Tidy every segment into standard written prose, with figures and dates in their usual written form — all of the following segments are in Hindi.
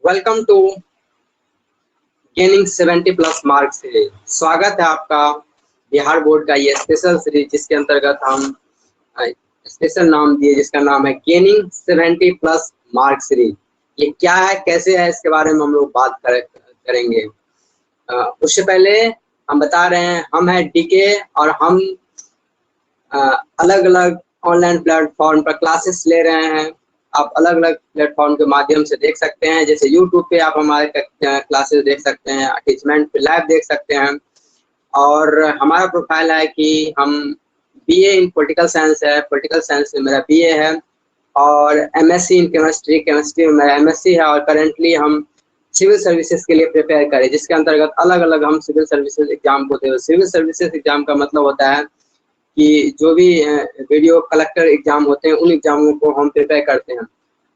Welcome to gaining 70 plus marks series. स्वागत है आपका बिहार बोर्ड का ये स्पेशल सीरीज, जिसके अंतर्गत हम स्पेशल नाम दिए, जिसका नाम है गेनिंग 70 प्लस मार्क्स सीरीज। ये क्या है, कैसे है, इसके बारे में हम लोग बात करेंगे। उससे पहले हम बता रहे हैं, हम है डीके और हम अलग अलग ऑनलाइन प्लेटफॉर्म पर क्लासेस ले रहे हैं। आप अलग अलग प्लेटफॉर्म के माध्यम से देख सकते हैं, जैसे यूट्यूब पे आप हमारे क्लासेस देख सकते हैं, अटैचमेंट पे लाइव देख सकते हैं। और हमारा प्रोफाइल है कि हम बीए इन पॉलिटिकल साइंस है, पॉलिटिकल साइंस में मेरा बीए है, और एमएससी इन केमिस्ट्री, केमिस्ट्री में मेरा एमएससी है। और करेंटली हम सिविल सर्विसेज के लिए प्रिपेयर करें, जिसके अंतर्गत अलग अलग हम सिविल सर्विसेज एग्जाम को दे। सिविल सर्विसेज एग्जाम का मतलब होता है कि जो भी वीडियो कलेक्टर एग्जाम होते हैं, उन एग्जामों को हम प्रिपेयर करते हैं।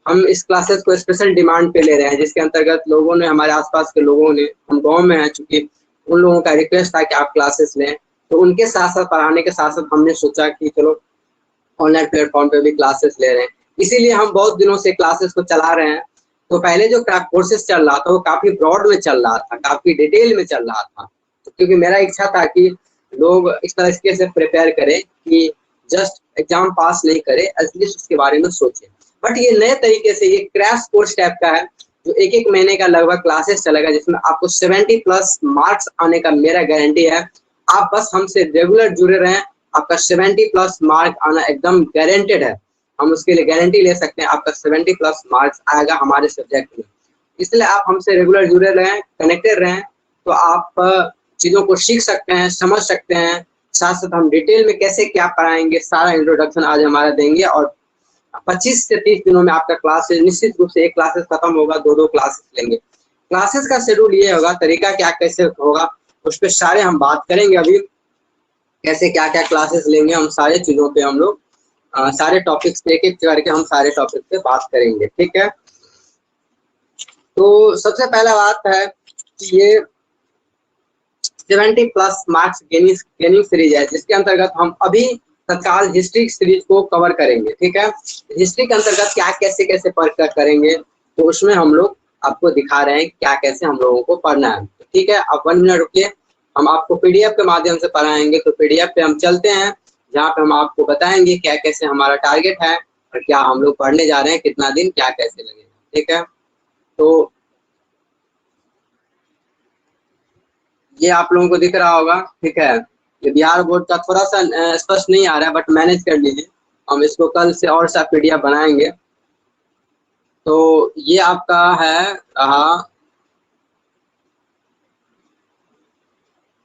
हम इस क्लासेस को स्पेशल डिमांड पे ले रहे हैं, जिसके अंतर्गत लोगों ने, हमारे आसपास के लोगों ने, हम गांव में हैं चूंकि, उन लोगों का रिक्वेस्ट था कि आप क्लासेस लें, तो उनके साथ साथ पढ़ाने के साथ साथ हमने सोचा कि चलो ऑनलाइन प्लेटफॉर्म पे भी क्लासेस ले रहे हैं। इसीलिए हम बहुत दिनों से क्लासेस को चला रहे हैं। तो पहले जो कोर्सेस चल रहा था वो काफी ब्रॉड में चल रहा था, काफी डिटेल में चल रहा था, क्योंकि मेरा इच्छा था कि लोग इस तरीके से प्रिपेयर करें कि जस्ट एग्जाम पास नहीं करे, एटलीस्ट उसके बारे में सोचें। बट ये नए तरीके से, ये क्रैश कोर्स टाइप का है, जो एक एक महीने का लगभग क्लासेस चलेगा, जिसमें आपको 70 प्लस मार्क्स आने का मेरा गारंटी है। आप बस हमसे रेगुलर जुड़े रहें, आपका 70 प्लस मार्क आना एकदम गारंटेड है। हम उसके लिए गारंटी ले सकते हैं, आपका 70 प्लस मार्क्स आएगा हमारे सब्जेक्ट में। इसलिए आप हमसे रेगुलर जुड़े रहें, कनेक्टेड रहें, तो आप चीज़ों को सीख सकते हैं, समझ सकते हैं। साथ साथ हम डिटेल में कैसे क्या पढ़ाएंगे, सारा इंट्रोडक्शन आज हमारा देंगे। और 25 से 30 दिनों में आपका क्लासेस निश्चित रूप से एक क्लासेस खत्म होगा, दो क्लासेस लेंगे। क्लासेस का शेड्यूल ये होगा, तरीका क्या कैसे होगा, उस पर सारे हम बात करेंगे। अभी कैसे क्या क्या क्लासेस लेंगे, हम सारे चीज़ों पे हम लोग सारे टॉपिक्स पे एक एक करके हम सारे टॉपिक पे बात करेंगे, ठीक है। तो सबसे पहला बात है कि ये 70 प्लस मार्क्स गेनिंग सीरीज है, जिसके अंतर्गत हम अभी तत्काल हिस्ट्री सीरीज को कवर करेंगे, ठीक है। हिस्ट्री के अंतर्गत क्या कैसे कैसे पढ़ करेंगे, तो उसमें हम लोग आपको दिखा रहे हैं क्या कैसे हम लोगों को पढ़ना है, ठीक है। आप 1 मिनट रुकिए, हम आपको पीडीएफ के माध्यम से पढ़ाएंगे। तो पीडीएफ पे हम चलते हैं, जहाँ पे हम आपको बताएंगे क्या कैसे हमारा टारगेट है और क्या हम लोग पढ़ने जा रहे हैं, कितना दिन क्या कैसे लगेगा, ठीक है। तो ये आप लोगों को दिख रहा होगा, ठीक है। ये बिहार बोर्ड का थोड़ा सा स्पष्ट नहीं आ रहा है, बट मैनेज कर लीजिए। हम इसको कल से और सा पीडीएफ बनाएंगे। तो ये आपका है रहा।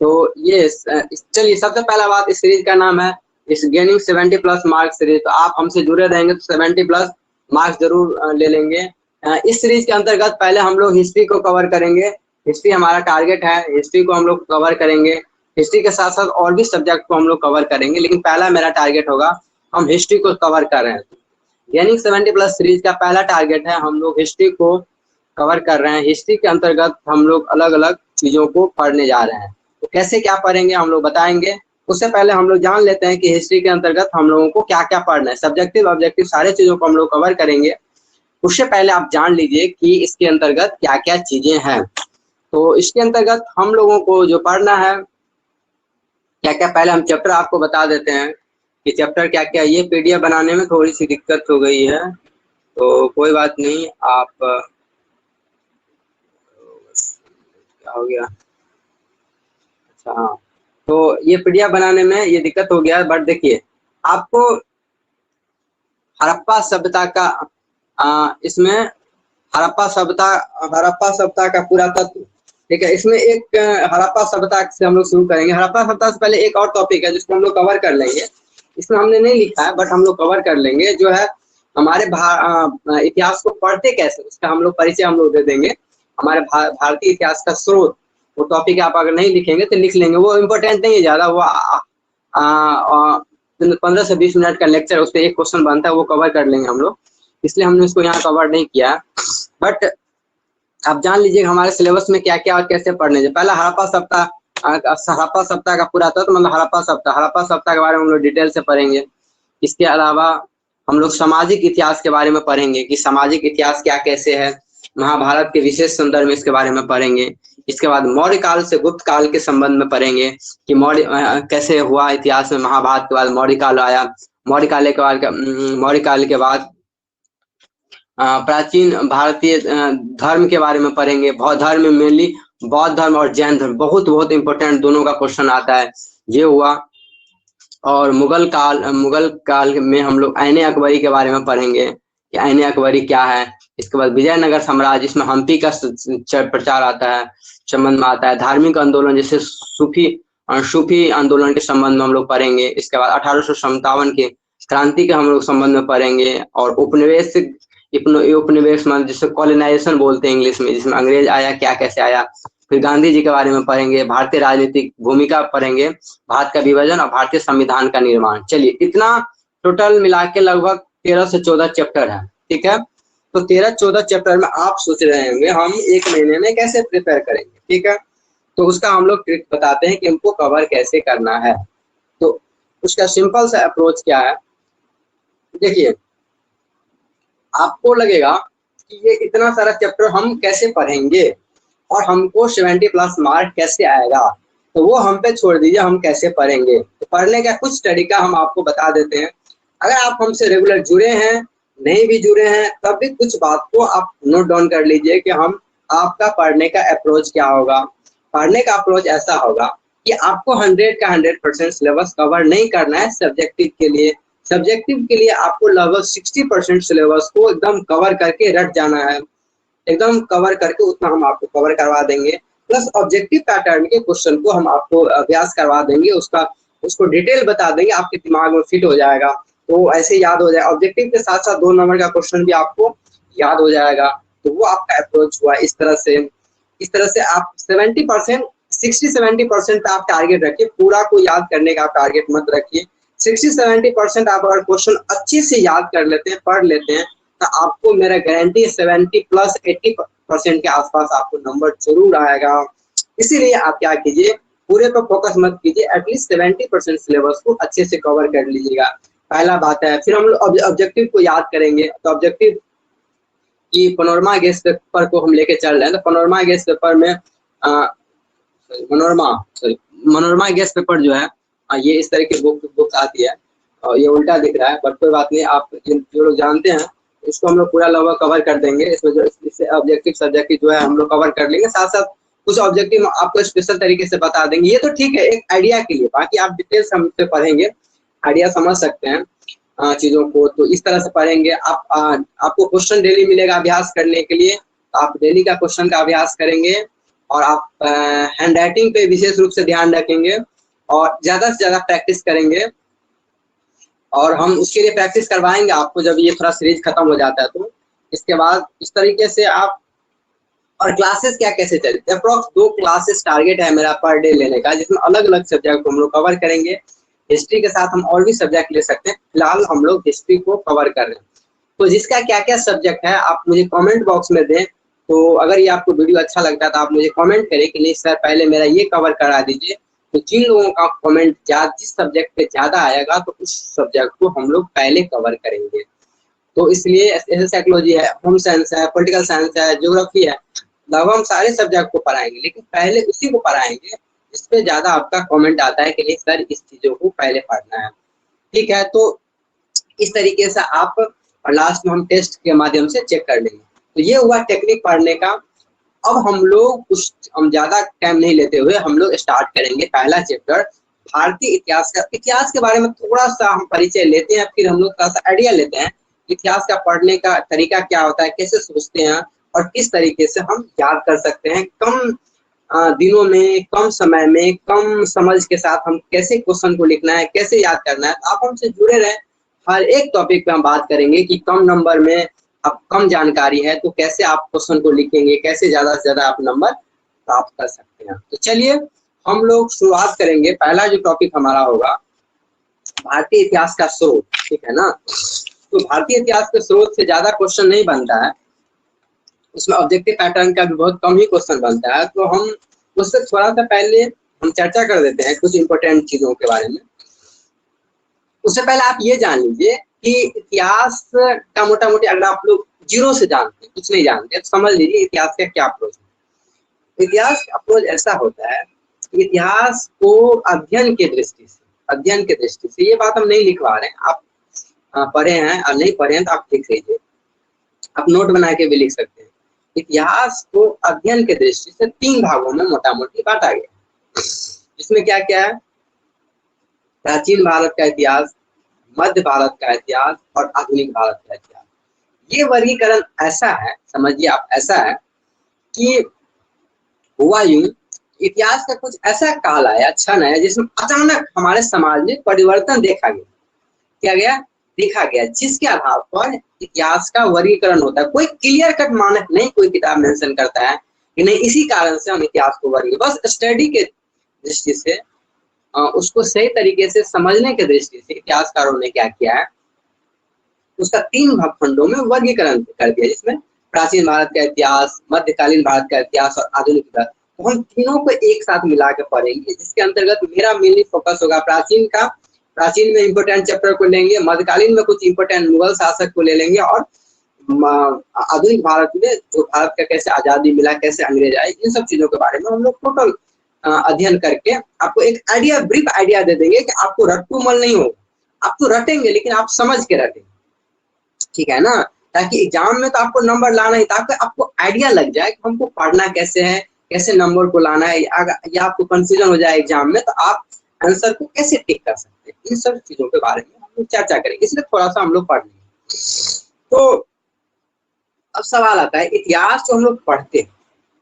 तो ये चलिए, सबसे पहला बात, इस सीरीज का नाम है इस गेनिंग 70 प्लस मार्क्स सीरीज। तो आप हमसे जुड़े रहेंगे तो 70 प्लस मार्क्स जरूर ले लेंगे। इस सीरीज के अंतर्गत पहले हम लोग हिस्ट्री को कवर करेंगे। हिस्ट्री हमारा टारगेट है, हिस्ट्री को हम लोग कवर करेंगे। हिस्ट्री के साथ साथ और भी सब्जेक्ट को हम लोग कवर करेंगे, लेकिन पहला मेरा टारगेट होगा हम हिस्ट्री को कवर कर रहे हैं। गेनिंग 70 प्लस सीरीज का पहला टारगेट है, हम लोग हिस्ट्री को कवर कर रहे हैं। हिस्ट्री के अंतर्गत हम लोग अलग अलग चीजों को पढ़ने जा रहे हैं। तो कैसे क्या पढ़ेंगे हम लोग बताएंगे। उससे पहले हम लोग जान लेते हैं कि हिस्ट्री के अंतर्गत हम लोगों को क्या क्या पढ़ना है। सब्जेक्टिव ऑब्जेक्टिव सारे चीजों को हम लोग कवर करेंगे। उससे पहले आप जान लीजिए कि इसके अंतर्गत क्या क्या चीजें हैं। तो इसके अंतर्गत हम लोगों को जो पढ़ना है क्या क्या, पहले हम चैप्टर आपको बता देते हैं कि चैप्टर क्या क्या। ये पीडीएफ बनाने में थोड़ी सी दिक्कत हो गई है, तो कोई बात नहीं। आप क्या हो गया, अच्छा हाँ, तो ये पीडीएफ बनाने में ये दिक्कत हो गया। बट देखिए, आपको हड़प्पा सभ्यता का इसमें हड़प्पा सभ्यता का पूरा तत्व, ठीक है। इसमें एक हड़प्पा सभ्यता से हम लोग शुरू करेंगे। हड़प्पा सभ्यता से पहले एक और टॉपिक है जिसको हम लोग कवर कर लेंगे। इसमें हमने नहीं लिखा है, बट हम लोग कवर कर लेंगे, जो है हमारे इतिहास को पढ़ते कैसे, उसका हम लोग परिचय हम लोग दे देंगे। हमारे भारतीय इतिहास का स्रोत, वो टॉपिक आप अगर नहीं लिखेंगे तो लिख लेंगे, वो इम्पोर्टेंट नहीं है ज़्यादा। वो 15 से 20 मिनट का लेक्चर, उस पर एक क्वेश्चन बनता है, वो कवर कर लेंगे हम लोग, इसलिए हमने उसको यहाँ कवर नहीं किया। बट आप जान लीजिए हमारे सिलेबस में क्या क्या और कैसे पढ़ने चाहिए। पहला हड़प्पा सभ्यता का पूरा तत्व, मतलब हड़प्पा सभ्यता के बारे में हम लोग डिटेल से पढ़ेंगे। इसके अलावा हम लोग सामाजिक इतिहास के बारे में पढ़ेंगे कि सामाजिक इतिहास क्या कैसे है, महाभारत के विशेष संदर्भ में इसके बारे में पढ़ेंगे। इसके बाद मौर्य काल से गुप्त काल के संबंध में पढ़ेंगे कि मौर्य कैसे हुआ इतिहास में, महाभारत के बाद मौर्य काल आया, मौर्य काल के बाद प्राचीन भारतीय धर्म के बारे में पढ़ेंगे। बौद्ध धर्म में मेनली बौद्ध धर्म और जैन धर्म बहुत बहुत इंपॉर्टेंट दोनों का क्वेश्चन आता है, ये हुआ। और मुगल काल में हम लोग ऐन अकबरी के बारे में पढ़ेंगे कि ऐन अकबरी क्या है। इसके बाद विजयनगर साम्राज्य, जिसमें हम्पी का प्रचार आता है, संबंध में आता है। धार्मिक आंदोलन जैसे सूफी आंदोलन के संबंध में हम लोग पढ़ेंगे। इसके बाद 1857 के क्रांति के हम लोग संबंध में पढ़ेंगे। और उपनिवेश मतलब जिसे कॉलोनाइजेशन बोलते हैं इंग्लिश में, जिसमें अंग्रेज आया, क्या कैसे आया। फिर गांधी जी के बारे में पढ़ेंगे, भारतीय राजनीतिक भूमिका पढ़ेंगे, भारत का विभाजन और भारतीय संविधान का निर्माण। चलिए, इतना टोटल मिला के लगभग 13 से 14 चैप्टर है, ठीक है। तो 13-14 चैप्टर में आप सोच रहे होंगे हम एक महीने में कैसे प्रिपेयर करेंगे, ठीक है। तो उसका हम लोग ट्रिक बताते हैं कि हमको कवर कैसे करना है। तो उसका सिंपल सा अप्रोच क्या है, देखिए, आपको लगेगा कि ये इतना सारा चैप्टर हम कैसे पढ़ेंगे और हमको 70+ मार्क कैसे आएगा, तो वो हम पे छोड़ दीजिए, हम कैसे पढ़ेंगे। तो पढ़ने का कुछ तरीका हम आपको बता देते हैं। अगर आप हमसे रेगुलर जुड़े हैं, नहीं भी जुड़े हैं, तब भी कुछ बात को आप नोट डाउन कर लीजिए कि हम आपका पढ़ने का अप्रोच क्या होगा। पढ़ने का अप्रोच ऐसा होगा कि आपको 100 का 100% सिलेबस कवर नहीं करना है। सब्जेक्टिव के लिए आपको लगभग 60% सिलेबस को एकदम कवर करके रट जाना है, एकदम कवर करके उतना हम आपको कवर करवा देंगे। प्लस ऑब्जेक्टिव पैटर्न के क्वेश्चन को हम आपको अभ्यास करवा देंगे, उसको डिटेल बता देंगे, आपके दिमाग में फिट हो जाएगा, तो ऐसे याद हो जाए। ऑब्जेक्टिव के साथ साथ 2 नंबर का क्वेश्चन भी आपको याद हो जाएगा। तो वो आपका अप्रोच हुआ। इस तरह से आप 60-70% पे आप टारगेट रखिए, पूरा को याद करने का आप टारगेट मत रखिए। 60-70% आप अगर क्वेश्चन अच्छे से याद कर लेते हैं, पढ़ लेते हैं, तो आपको मेरा गारंटी 70+80% के आसपास आपको नंबर जरूर आएगा। इसीलिए आप क्या कीजिए, पूरे पर फोकस मत कीजिए, एटलीस्ट 70% सिलेबस को अच्छे से कवर कर लीजिएगा, पहला बात है। फिर हम लोग ऑब्जेक्टिव को याद करेंगे। तो ऑब्जेक्टिव की पनोरमा गेस्ट पेपर को हम लेके चल रहे हैं। तो पनोरमा गेस्ट पेपर में मनोरमा गेस्ट पेपर जो है, ये इस तरह की बुक आती है, और ये उल्टा दिख रहा है, बट कोई बात नहीं, आप जो लोग जानते हैं इसको हम लोग पूरा लगभग कवर कर देंगे। इसमें जो इससे ऑब्जेक्टिव सब्जेक्टिव जो है हम लोग कवर कर लेंगे, साथ साथ कुछ ऑब्जेक्टिव आपको स्पेशल तरीके से बता देंगे। ये तो ठीक है एक आइडिया के लिए, बाकी आप डिटेल्स हमसे पढ़ेंगे, आइडिया समझ सकते हैं चीजों को। तो इस तरह से पढ़ेंगे। आपको क्वेश्चन डेली मिलेगा अभ्यास करने के लिए, तो आप डेली का क्वेश्चन का अभ्यास करेंगे। और आप हैंड राइटिंग पे विशेष रूप से ध्यान रखेंगे और ज्यादा से ज्यादा प्रैक्टिस करेंगे। और हम उसके लिए प्रैक्टिस करवाएंगे आपको जब ये थोड़ा सीरीज खत्म हो जाता है। तो इसके बाद इस तरीके से आप, और क्लासेस क्या कैसे चलते हैं, अप्रोक्स 2 क्लासेस टारगेट है मेरा पर डे लेने का, जिसमें अलग अलग सब्जेक्ट को हम लोग कवर करेंगे। हिस्ट्री के साथ हम और भी सब्जेक्ट ले सकते हैं, फिलहाल हम लोग हिस्ट्री को कवर कर रहे हैं। तो जिसका क्या क्या सब्जेक्ट है आप मुझे कमेंट बॉक्स में दें। तो अगर ये आपको वीडियो अच्छा लगता है तो आप मुझे कमेंट करें कि नहीं सर पहले मेरा ये कवर करा दीजिए। तो जिन लोगों का कमेंट जिस सब्जेक्ट पे ज्यादा आएगा तो उस सब्जेक्ट को हम लोग पहले कवर करेंगे। तो इसलिए साइकोलॉजी है, होम साइंस है, पॉलिटिकल साइंस है, ज्योग्राफी है, लगभग हम सारे सब्जेक्ट को पढ़ाएंगे, लेकिन पहले उसी को पढ़ाएंगे इस पे ज्यादा आपका कमेंट आता है कि नहीं सर इस चीजों को पहले पढ़ना है, ठीक है। तो इस तरीके से आप, और लास्ट में हम टेस्ट के माध्यम से चेक कर लेंगे। तो ये हुआ टेक्निक पढ़ने का। अब हम ज्यादा टाइम नहीं लेते हुए हम लोग स्टार्ट करेंगे पहला चैप्टर, भारतीय इतिहास का। इतिहास के बारे में थोड़ा सा हम परिचय लेते हैं, फिर हम लोग थोड़ा सा आइडिया लेते हैं इतिहास का पढ़ने का तरीका क्या होता है, कैसे सोचते हैं और किस तरीके से हम याद कर सकते हैं कम दिनों में, कम समय में, कम समझ के साथ हम कैसे क्वेश्चन को लिखना है, कैसे याद करना है। आप हमसे जुड़े रहें, हर एक टॉपिक पे हम बात करेंगे कि कम नंबर में, अब कम जानकारी है तो कैसे आप क्वेश्चन को लिखेंगे, कैसे ज्यादा से ज्यादा आप नंबर प्राप्त कर सकते हैं। तो चलिए हम लोग शुरुआत करेंगे। पहला जो टॉपिक हमारा होगा भारतीय इतिहास का स्रोत, ठीक है ना। तो भारतीय इतिहास के स्रोत से ज्यादा क्वेश्चन नहीं बनता है, उसमें ऑब्जेक्टिव पैटर्न का भी बहुत कम ही क्वेश्चन बनता है। तो हम उससे थोड़ा सा पहले हम चर्चा कर देते हैं कुछ इंपॉर्टेंट चीजों के बारे में। उससे पहले आप ये जान लीजिए कि इतिहास का मोटा मोटी अगर आप लोग जीरो से जानते हैं, कुछ नहीं जानते। तो समझ लीजिए इतिहास का क्या अप्रोच है। इतिहास का अप्रोच ऐसा होता है, इतिहास को अध्ययन के दृष्टि से, ये बात हम नहीं लिखवा रहे हैं, आप पढ़े हैं और नहीं पढ़े हैं तो आप लिख लीजिए, आप नोट बना के भी लिख सकते हैं। इतिहास को अध्ययन के दृष्टि से 3 भागों में मोटा मोटी बांटा गया। इसमें क्या क्या है? प्राचीन भारत का इतिहास, मध्य भारत का इतिहास और आधुनिक भारत का इतिहास। ये वर्गीकरण ऐसा है, समझिए आप, ऐसा है कि हुआ यूं, इतिहास का कुछ ऐसा काल आया, क्षण आया, जिसमें अचानक हमारे समाज में परिवर्तन देखा गया। क्या गया? देखा गया, जिसके आधार पर इतिहास का वर्गीकरण होता है। कोई क्लियर कट मानक नहीं कोई किताब मेंशन करता है कि नहीं इसी कारण से हम इतिहास को वर्गीकरण, बस स्टडी के दृष्टि से, उसको सही तरीके से समझने के दृष्टि से इतिहासकारों ने क्या किया है, उसका 3 खंडों में वर्गीकरण कर दिया, जिसमें प्राचीन भारत का इतिहास, मध्यकालीन भारत का इतिहास और आधुनिक भारत। तो हम तीनों को एक साथ मिला के पढ़ेंगे, जिसके अंतर्गत मेरा मेनली फोकस होगा प्राचीन में इंपोर्टेंट चैप्टर को लेंगे, मध्यकालीन में कुछ इंपोर्टेंट मुगल शासक को ले लेंगे, और आधुनिक भारत में जो भारत का कैसे आजादी मिला, कैसे अंग्रेज आए, इन सब चीजों के बारे में हम लोग टोटल अध्ययन करके आपको एक आइडिया, ब्रीफ आइडिया दे देंगे कि आपको रट्टूमल नहीं होगा। आप तो रटेंगे लेकिन आप समझ के रटेंगे, ठीक है ना, ताकि एग्जाम में तो आपको नंबर लाना ही, ताकि आपको आइडिया लग जाए कि हमको पढ़ना कैसे है, कैसे नंबर को लाना है, या आपको कंफ्यूजन हो जाए एग्जाम में तो आप आंसर को कैसे टिक कर सकते हैं। इन सब चीजों के बारे में हम लोग चर्चा करेंगे, इसलिए थोड़ा सा हम लोग पढ़ लेंगे। तो अब सवाल आता है, इतिहास जो हम लोग पढ़ते हैं,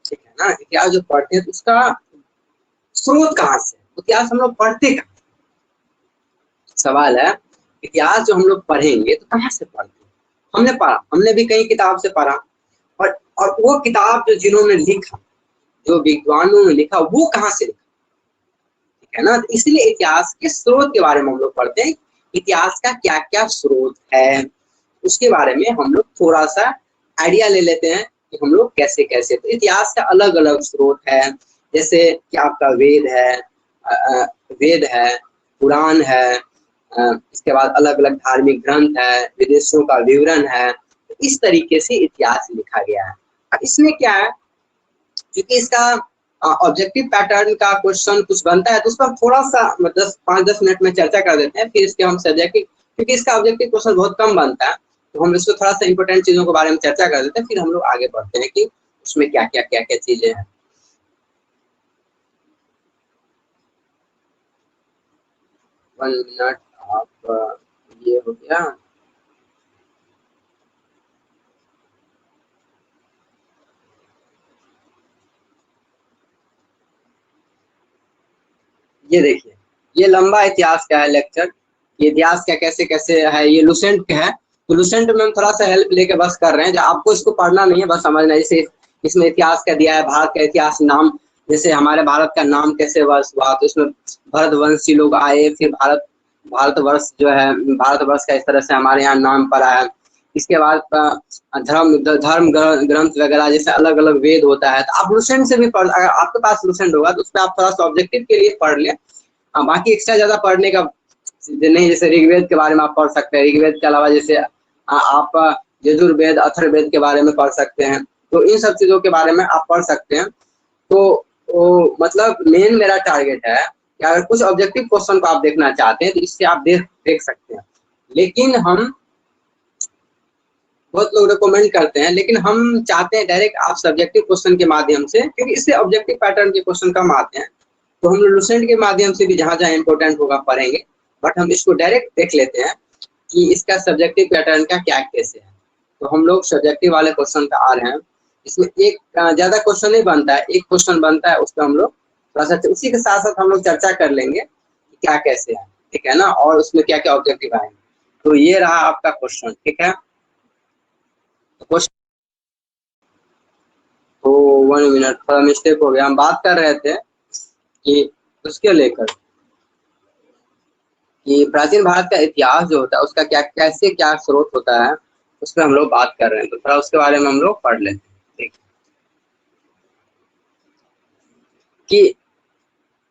ठीक है ना, इतिहास जो पढ़ते हैं तो उसका स्रोत कहाँ से? इतिहास हम लोग पढ़ते कहाँ? सवाल है, इतिहास जो हम लोग पढ़ेंगे तो कहाँ से पढ़ते हैं? हमने पढ़ा, हमने भी कई किताब से पढ़ा, और वो किताब जो जिन्होंने लिखा, जो विद्वानों ने लिखा, वो कहाँ से लिखा, ठीक है ना। तो इसलिए इतिहास के स्रोत के बारे में हम लोग पढ़ते हैं, इतिहास का क्या क्या स्रोत है, उसके बारे में हम लोग थोड़ा सा आइडिया ले लेते हैं कि हम लोग कैसे कैसे। तो इतिहास का अलग अलग स्रोत है, जैसे कि आपका वेद है, पुराण है, इसके बाद अलग अलग धार्मिक ग्रंथ है, विदेशों का विवरण है। तो इस तरीके से इतिहास लिखा गया है। इसमें क्या है, क्योंकि इसका ऑब्जेक्टिव पैटर्न का क्वेश्चन कुछ बनता है, तो उस पर थोड़ा सा 5-10 मिनट में चर्चा कर देते हैं, फिर इसके हम सब्जेक्टिव, क्योंकि इसका ऑब्जेक्टिव क्वेश्चन बहुत कम बनता है, तो हम इसको थोड़ा सा इंपॉर्टेंट चीजों के बारे में चर्चा कर देते हैं, फिर हम लोग आगे बढ़ते हैं कि उसमें क्या क्या चीजें हैं। वन मिनट, आप ये हो गया। ये देखिए, ये लंबा इतिहास का है लेक्चर, ये इतिहास का कैसे कैसे है, ये लुसेंट का है। तो लुसेंट में हम थोड़ा सा हेल्प लेके बस कर रहे हैं, जो आपको इसको पढ़ना नहीं है, बस समझना है। जैसे इसमें इतिहास का दिया है, भारत का इतिहास, नाम, जैसे हमारे भारत का नाम कैसे वर्ष हुआ, तो इसमें भरतवंशी लोग आए, फिर भारतवर्ष जो है, भारतवर्ष का इस तरह से हमारे यहाँ नाम पड़ा है। इसके बाद धर्म ग्रंथ वगैरह, जैसे अलग अलग वेद होता है, तो आप लुसेंट से भी पढ़, अगर आपके पास लुसेंट होगा तो उस पर आप थोड़ा सा ऑब्जेक्टिव के लिए पढ़ लें। बाकी एक्स्ट्रा ज्यादा पढ़ने का नहीं, जैसे ऋग्वेद के बारे में आप पढ़ सकते हैं, ऋग्वेद के अलावा जैसे आप यजुर्वेद, अथर्ववेद के बारे में पढ़ सकते हैं, तो इन सब चीजों के बारे में आप पढ़ सकते हैं। तो मतलब मेन मेरा टारगेट है कि अगर कुछ ऑब्जेक्टिव क्वेश्चन को आप देखना चाहते हैं तो इससे आप देख सकते हैं, लेकिन हम बहुत लोग रिकमेंड करते हैं, लेकिन हम चाहते हैं डायरेक्ट आप सब्जेक्टिव क्वेश्चन के माध्यम से, क्योंकि इससे ऑब्जेक्टिव पैटर्न के क्वेश्चन कम आते हैं, तो हम लुसेंट के माध्यम से भी जहां जहां इंपॉर्टेंट होगा पढ़ेंगे, बट हम इसको डायरेक्ट देख लेते हैं कि इसका सब्जेक्टिव पैटर्न का क्या कैसे है। तो हम लोग सब्जेक्टिव वाले क्वेश्चन पे आ रहे हैं। इसमें एक ज्यादा क्वेश्चन नहीं बनता है, एक क्वेश्चन बनता है, उस पर हम लोग थोड़ा सा उसी के साथ साथ हम लोग चर्चा कर लेंगे कि क्या कैसे है, ठीक है ना, और उसमें क्या क्या ऑब्जेक्टिव आएंगे। तो ये रहा आपका क्वेश्चन, ठीक है। तो 1 मिनट, थोड़ा मिस्टेक हो गया, हम बात कर रहे थे कि उसके लेकर कि प्राचीन भारत का इतिहास जो होता है उसका क्या कैसे क्या स्रोत होता है, उस पर हम लोग बात कर रहे हैं, तो थोड़ा उसके बारे में हम लोग पढ़ लेते हैं। ठीक, कि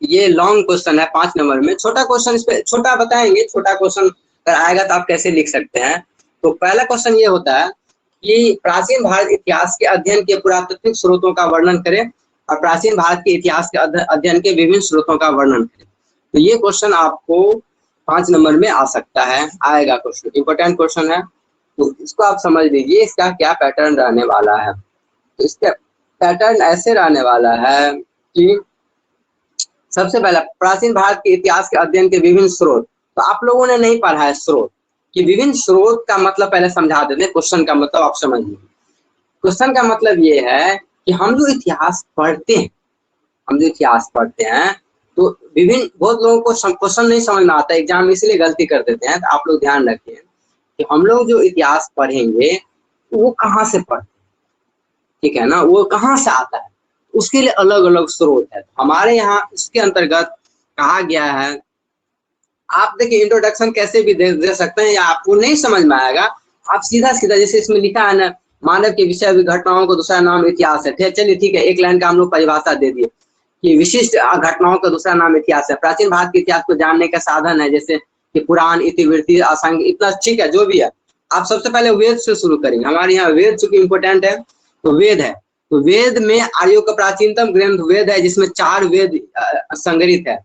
ये लॉन्ग क्वेश्चन है 5 नंबर में, छोटा क्वेश्चन इस पे छोटा बताएंगे, छोटा क्वेश्चन अगर आएगा तो आप कैसे लिख सकते हैं। तो पहला क्वेश्चन ये होता है कि प्राचीन भारत इतिहास के अध्ययन के पुरातात्विक स्रोतों का वर्णन करें और प्राचीन भारत के इतिहास के अध्ययन के विभिन्न स्रोतों का वर्णन करें। तो ये क्वेश्चन आपको 5 नंबर में आ सकता है, आएगा क्वेश्चन, इंपॉर्टेंट क्वेश्चन है। तो इसको आप समझ लीजिए इसका क्या पैटर्न रहने वाला है। तो इसका पैटर्न ऐसे रहने वाला है कि सबसे पहला प्राचीन भारत के इतिहास के अध्ययन के विभिन्न स्रोत। तो आप लोगों ने नहीं पढ़ा है स्रोत कि विभिन्न स्रोत का मतलब पहले समझा देते हैं। क्वेश्चन का मतलब आप समझिए। क्वेश्चन का मतलब ये है कि हम जो इतिहास पढ़ते हैं तो विभिन्न, बहुत लोगों को क्वेश्चन नहीं समझ में आता, एग्जाम में इसलिए गलती कर देते हैं। तो आप लोग ध्यान रखें कि हम लोग जो इतिहास पढ़ेंगे वो कहाँ से पढ़ते हैं, ठीक है ना, वो कहाँ से आता है, उसके लिए अलग अलग स्रोत है। हमारे यहाँ इसके अंतर्गत कहा गया है, आप देखिए इंट्रोडक्शन कैसे भी दे सकते हैं या आपको नहीं समझ में आएगा, आप सीधा जैसे इसमें लिखा है ना, मानव के विषय घटनाओं को दूसरा नाम इतिहास है। चलिए ठीक है, एक लाइन का हम लोग परिभाषा दे दिए कि विशिष्ट घटनाओं का दूसरा नाम इतिहास है। प्राचीन भारत के इतिहास को जानने का साधन है, जैसे कि पुराण, इतिवृत्ति, असंग, इतना ठीक है जो भी है। आप सबसे पहले वेद से शुरू करेंगे। हमारे यहाँ वेद चूंकि इंपोर्टेंट है तो वेद है। तो वेद में आर्यों का प्राचीनतम ग्रंथ वेद है, जिसमें 4 वेद संग्रहित है,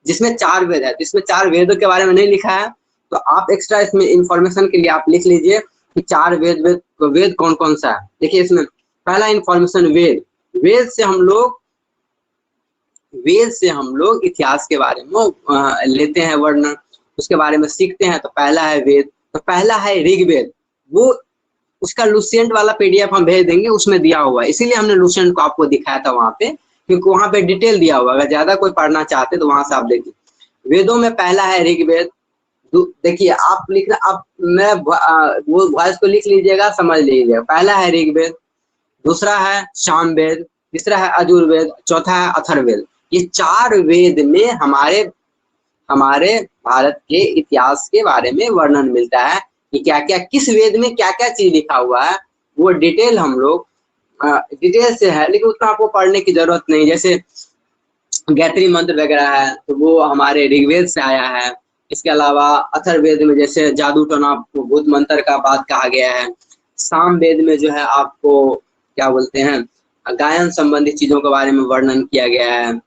जिसमें 4 वेद है। इसमें 4 वेदों के बारे में नहीं लिखा है, तो आप एक्स्ट्रा इसमें इंफॉर्मेशन के लिए आप लिख लीजिए कि 4 वेद कौन कौन सा है। देखिए इसमें पहला इंफॉर्मेशन वेद से हम लोग इतिहास के बारे में लेते हैं वर्णन, उसके बारे में सीखते हैं। तो पहला है वेद, तो पहला है ऋग्वेद। वो उसका लुसेंट वाला पीडीएफ हम भेज देंगे, उसमें दिया हुआ है, इसीलिए हमने लुसेंट को आपको दिखाया था वहां पे, क्योंकि वहां पे डिटेल दिया हुआ है। अगर ज्यादा कोई पढ़ना चाहते तो वहां से आप देखिए। वेदों में पहला है ऋग्वेद। देखिए आप लिखना, आप मैं वो वॉइस को लिख लीजिएगा, समझ लीजिएगा। पहला है ऋग्वेद, दूसरा है सामवेद, तीसरा है यजुर्वेद, चौथा है अथर्ववेद। ये 4 वेद में हमारे भारत के इतिहास के बारे में वर्णन मिलता है कि क्या क्या, किस वेद में क्या क्या चीज लिखा हुआ है, वो डिटेल हम लोग डिटेल से है, लेकिन उतना आपको पढ़ने की जरूरत नहीं। जैसे गायत्री मंत्र वगैरह है तो वो हमारे ऋग्वेद से आया है। इसके अलावा अथर्ववेद में जैसे जादू टोना भूत मंत्र का बात कहा गया है। सामवेद में जो है आपको क्या बोलते हैं, गायन संबंधी चीजों के बारे में वर्णन किया गया है।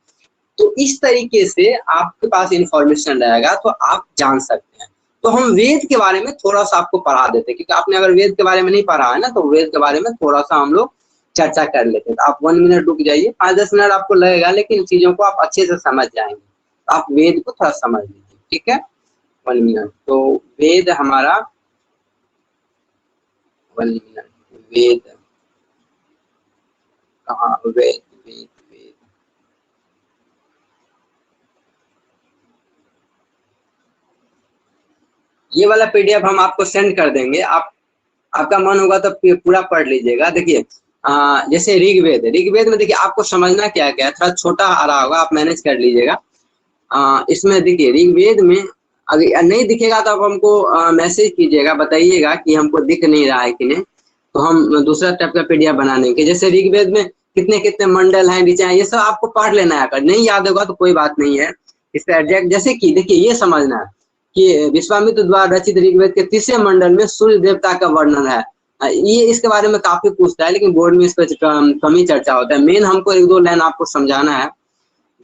तो इस तरीके से आपके पास इंफॉर्मेशन रहेगा तो आप जान सकते हैं। तो हम वेद के बारे में थोड़ा सा आपको पढ़ा देते हैं, क्योंकि आपने अगर वेद के बारे में नहीं पढ़ा है ना, तो वेद के बारे में थोड़ा सा हम लोग चर्चा कर लेते हैं। तो आप 1 मिनट रुक जाइए, 5-10 मिनट आपको लगेगा, लेकिन चीजों को आप अच्छे से समझ जाएंगे। तो आप वेद को थोड़ा समझ लीजिए, ठीक है। 1 मिनट। तो वेद हमारा 1 मिनट, वेद कहाँ, वेद ये वाला पीडीएफ हम आपको सेंड कर देंगे। आपका मन होगा तो पूरा पढ़ लीजिएगा। देखिए जैसे ऋग्वेद में देखिए आपको समझना क्या क्या, थोड़ा छोटा आ रहा होगा, आप मैनेज कर लीजिएगा। इसमें देखिए ऋग्वेद में अगर नहीं दिखेगा तो आप हमको मैसेज कीजिएगा, बताइएगा कि हमको दिख नहीं रहा है कि नहीं, तो हम दूसरा टाइप का पीडीएफ बना लेंगे। जैसे ऋग्वेद में कितने कितने मंडल हैं, ऋचाएं, ये सब आपको पढ़ लेना है। अगर नहीं याद होगा तो कोई बात नहीं है, इसका एग्जैक्ट जैसे कि देखिए ये समझना है कि विश्वामित्र द्वारा रचित ऋग्वेद के 3 मंडल में सूर्य देवता का वर्णन है। ये इसके बारे में काफी पूछता है, लेकिन बोर्ड में इस पर कम ही चर्चा होता है। मेन हमको 1-2 लाइन आपको समझाना है।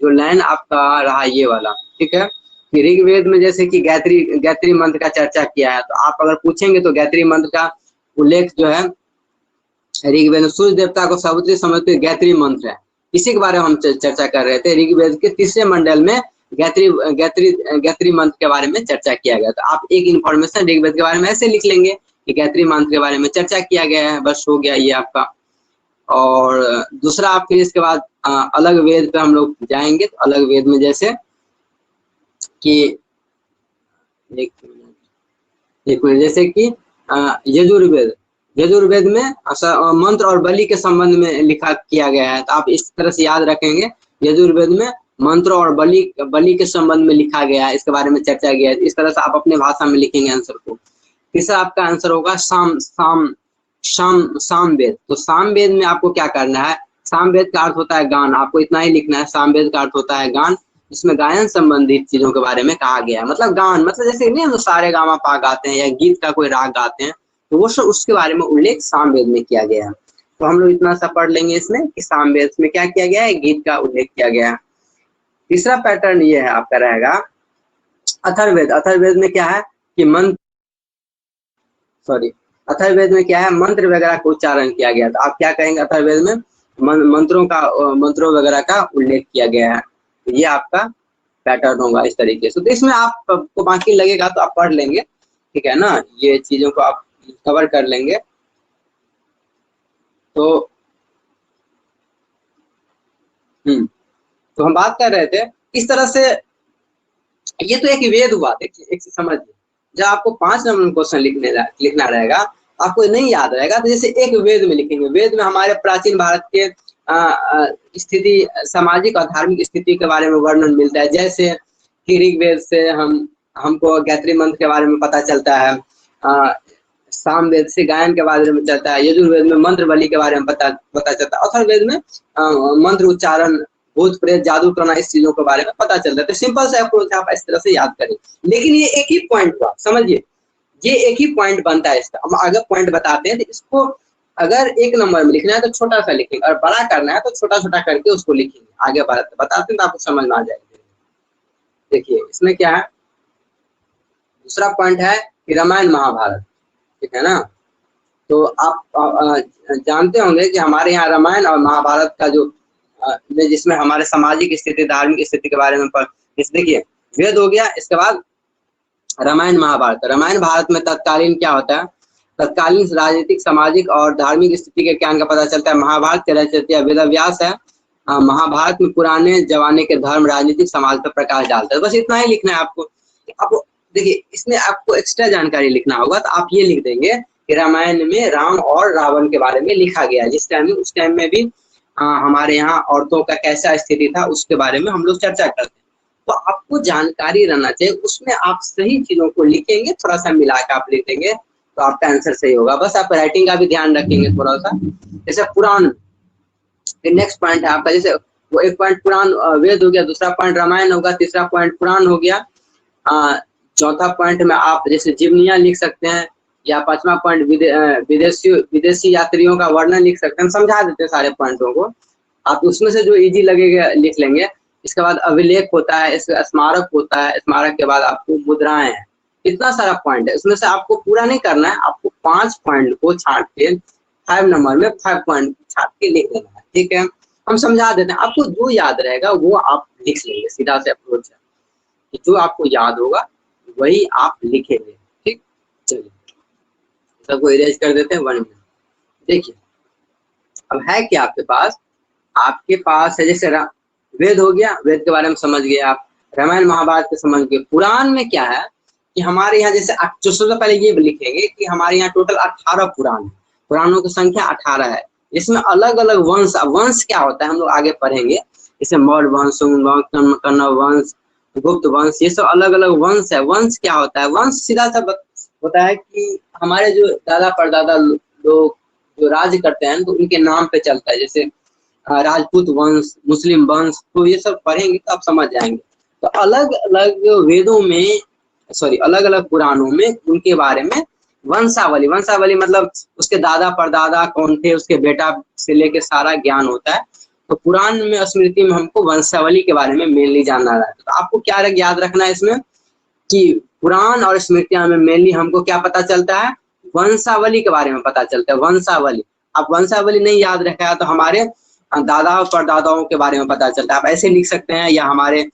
जो लाइन आपका रहा ये वाला, ठीक है। ऋग्वेद में जैसे कि गायत्री मंत्र का चर्चा किया है, तो आप अगर पूछेंगे तो गायत्री मंत्र का उल्लेख जो है ऋग्वेद में सूर्य देवता को सर्वोच्च समर्पित गायत्री मंत्र है, इसी के बारे में हम चर्चा कर रहे थे। ऋग्वेद के 3 मंडल में गायत्री मंत्र के बारे में चर्चा किया गया। तो आप एक इंफॉर्मेशन ऋग्वेद के बारे में ऐसे लिख लेंगे कि गायत्री मंत्र के बारे में चर्चा किया गया है, बस हो गया ये आपका। और दूसरा आप फिर इसके बाद अलग वेद पे हम लोग जाएंगे। तो अलग वेद में जैसे कि एक मिनट, जैसे कि यजुर्वेद में मंत्र और बलि के संबंध में लिखा किया गया है। तो आप इस तरह से याद रखेंगे, यजुर्वेद में मंत्र और बलि के संबंध में लिखा गया है, इसके बारे में चर्चा किया है। इस तरह से आप अपने भाषा में लिखेंगे आंसर को। तीसरा आपका आंसर होगा सामवेद। तो सामवेद में आपको क्या करना है, सामवेद का अर्थ होता है गान, आपको इतना ही लिखना है। सामवेद का अर्थ होता है गान, इसमें गायन संबंधित चीजों के बारे में कहा गया है। मतलब गान मतलब जैसे नहीं हम सारे गामा पा गाते हैं या गीत का कोई राग गाते हैं, तो वो सब उसके बारे में उल्लेख सामवेद में किया गया है। तो हम लोग इतना सा पढ़ लेंगे इसमें कि सामवेद में क्या किया गया है, गीत का उल्लेख किया गया है। तीसरा पैटर्न ये है आपका रहेगा अथर्ववेद। अथर्ववेद में क्या है कि अथर्ववेद में क्या है, मंत्र वगैरह का उच्चारण किया गया। तो आप क्या कहेंगे, अथर्ववेद में मंत्रों वगैरह का उल्लेख किया गया है। तो ये आपका पैटर्न होगा इस तरीके से। तो इसमें आपको बाकी लगेगा तो आप पढ़ लेंगे, ठीक है ना, ये चीजों को आप कवर कर लेंगे। तो तो हम बात कर रहे थे इस तरह से, ये तो एक वेद हुआ। देखिए एक समझिए, जब आपको 5 नंबर क्वेश्चन लिखना रहेगा, आपको नहीं याद रहेगा, तो जैसे एक वेद में लिखेंगे। वेद में हमारे प्राचीन भारत के स्थिति, सामाजिक और धार्मिक स्थिति के बारे में वर्णन मिलता है। जैसे ऋग्वेद से हमको गायत्री मंत्र के बारे में पता चलता है, सामवेद से गायन के बारे में चलता है, यजुर्वेद में मंत्र बलि के बारे में पता चलता है, अथर्ववेद में मंत्र उच्चारण, भूत प्रेत, जादू टोना, इस चीजों के बारे में पता चलता है। तो सिंपल सा अप्रोच आप इस तरह से याद करें। लेकिन ये एक ही पॉइंट हुआ, समझिए, ये एक ही पॉइंट बनता है इसका। हम आगे पॉइंट बताते हैं, तो इसको अगर 1 नंबर में लिखना है तो छोटा सा लिखेंगे, और बड़ा करना है तो छोटा छोटा करके उसको लिखेंगे। आगे बताते हैं तो आपको समझ में आ जाएगा। देखिए इसमें क्या है, दूसरा पॉइंट है कि रामायण महाभारत, ठीक है ना। तो आप जानते होंगे कि हमारे यहाँ रामायण और महाभारत का जो जिसमें हमारे सामाजिक स्थिति, धार्मिक स्थिति के बारे में देखिए वेद हो गया, इसके बाद रामायण महाभारत। रामायण भारत में तत्कालीन क्या होता है, तत्कालीन राजनीतिक, सामाजिक और धार्मिक स्थिति के ज्ञान का पता चलता है। महाभारत के रचयिता वेदव्यास है। महाभारत में पुराने जमाने के धर्म, राजनीतिक, समाज पर प्रकाश डालता है। बस इतना ही लिखना है आपको। अब देखिए इसमें आपको एक्स्ट्रा जानकारी लिखना होगा, तो आप ये लिख देंगे कि रामायण में राम और रावण के बारे में लिखा गया। जिस टाइम में, उस टाइम में भी हमारे यहाँ औरतों का कैसा स्थिति था उसके बारे में हम लोग चर्चा करते हैं। तो आपको जानकारी रहना चाहिए, उसमें आप सही चीजों को लिखेंगे, थोड़ा सा मिला के आप लिख देंगे तो आपका आंसर सही होगा। बस आप राइटिंग का भी ध्यान रखेंगे थोड़ा सा। जैसे पुराण, नेक्स्ट पॉइंट है आपका, जैसे वो एक पॉइंट पुराण वेद हो गया, दूसरा पॉइंट रामायण होगा, तीसरा पॉइंट पुराण हो गया, चौथा पॉइंट में आप जैसे जीवनियां लिख सकते हैं, या 5वां पॉइंट विदेशी यात्रियों का वर्णन लिख सकते हैं। हम समझा देते हैं सारे पॉइंटों को, आप उसमें से जो इजी लगेगा लिख लेंगे। इसके बाद अभिलेख होता है, इसके स्मारक होता है, स्मारक के बाद आपको मुद्राएं हैं। इतना सारा पॉइंट है, उसमें से आपको पूरा नहीं करना है, आपको 5 पॉइंट को छाट के 5 नंबर में 5 पॉइंट छाट के लिख लेना है, ठीक है। हम समझा देते हैं, आपको जो याद रहेगा वो आप लिख लेंगे। सीधा से अप्रोच है, जो आपको याद होगा वही आप लिखेंगे, ठीक। चलिए सबको इरेज कर देते हैं 1 मिनट। देखिए अब है क्या आपके पास है, जैसे वेद हो गया, वेद के बारे में समझ गए आप, रामायण महाभारत के समझ गए। पुराण में क्या है कि हमारे यहाँ जैसे सबसे पहले ये लिखेंगे कि हमारे यहाँ टोटल 18 पुराण है, पुराणों की संख्या 18 है। इसमें अलग अलग वंश क्या होता है हम लोग आगे पढ़ेंगे, जैसे मौर्य वंश, कण्व वंश, गुप्त वंश, ये सब अलग अलग वंश है। वंश क्या होता है, वंश सीधा सा होता है कि हमारे जो दादा परदादा लोग जो राज करते हैं तो उनके नाम पे चलता है। जैसे राजपूत वंश, मुस्लिम वंश, तो ये सब पढ़ेंगे तो आप समझ जाएंगे। तो अलग अलग वेदों में, अलग अलग पुराणों में उनके बारे में वंशावली मतलब उसके दादा परदादा कौन थे, उसके बेटा से लेके सारा ज्ञान होता है। तो पुराण में, स्मृति में हमको वंशावली के बारे में मेनली जानना है। तो आपको क्या याद रखना है इसमें कि पुराण और स्मृतियां में मेनली हमको क्या पता चलता है, वंशावली के बारे में पता चलता है। वंशावली, आप वंशावली नहीं याद रखा है तो हमारे दादा और परदादाओं के बारे में पता चलता है, आप ऐसे लिख सकते हैं। या हमारे